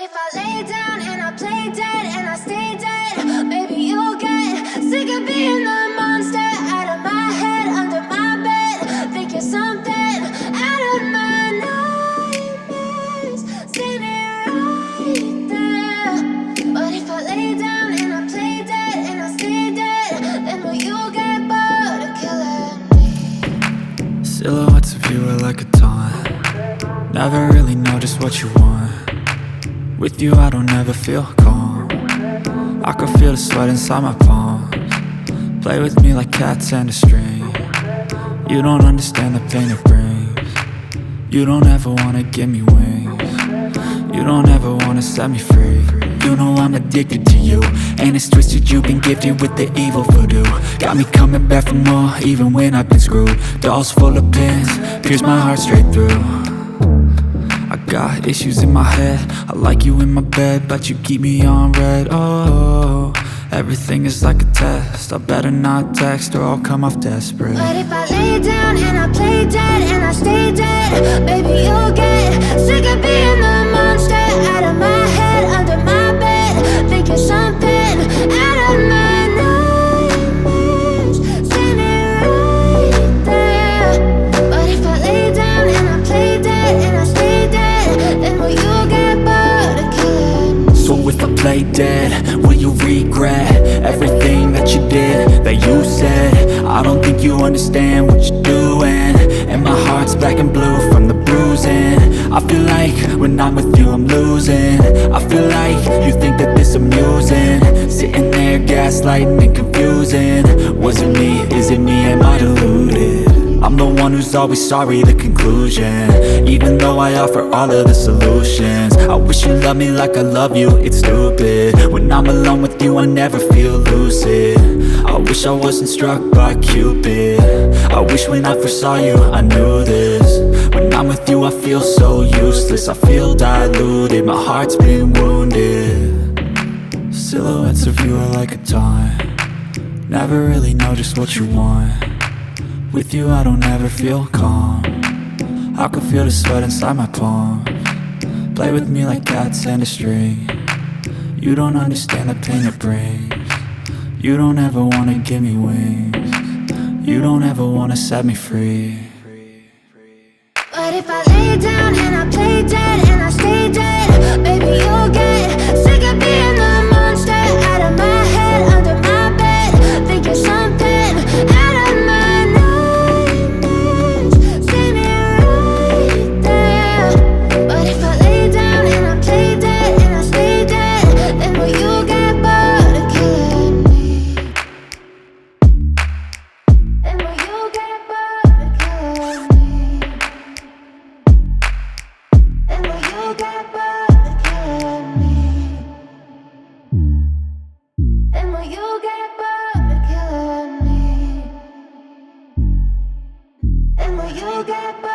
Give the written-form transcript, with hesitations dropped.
if I lay down and I play dead and I stay dead, maybe you'll get sick of being the monster out of my head, under my bed. Think you're something out of my nightmares, standing right there. But if I lay down and I play dead and I stay dead, then will you get bored of killing me? Silhouettes of you are like a taunt. Never really know just what you want. With you I don't ever feel calm. I can feel the sweat inside my palms. Play with me like cats and a string. You don't understand the pain it brings. You don't ever wanna give me wings. You don't ever wanna set me free. You know I'm addicted to you, and it's twisted, you've been gifted with the evil voodoo. Got me coming back for more, even when I've been screwed. Dolls full of pins, pierce my heart straight through. I got issues in my head, I like you in my bed, but you keep me on red. Oh, everything is like a test, I better not text or I'll come off desperate. But if I lay down and I play dead and I stay dead, baby you'll get sick of being the monster out of my head, under my bed. Think you're something out of my nightmares, standing right there. But if I lay down and I play dead and I stay dead, then will you get bored of killing me? So if I play dead, will you regret everything that you did, that you said? I don't think you understand what you're doing, and my heart's black and blue from the bruising. I feel like when I'm with you I'm losing. I feel like you think that this amusing, sitting there gaslighting and confusing. Was it me? Is it me? Am I deluded? I'm the one who's always sorry, the conclusion, even though I offer all of the solutions. I wish you loved me like I love you, it's stupid. When I'm alone with you I never feel lucid. I wish I wasn't struck by Cupid. I wish when I first saw you I knew this. When I'm with you I feel so useless, I feel diluted, my heart's been wounded. Silhouettes of you are like a taunt. Never really know just what you want. With you I don't ever feel calm. I can feel the sweat inside my palms. Play with me like cats and a string. You don't understand the pain it brings. You don't ever wanna give me wings. You don't ever wanna set me free. But if I lay down and I play dead and I stay dead, baby you'll get sick of being the monster out of my head, under my bed. Think you're something out of my nightmares, standing right there. But if I lay down and I play dead and I stay dead, then will you get bored of killing me? Then will you get bored of killing me? And will you get bored of killing me? And will you get bored of killing me? And will you get bored?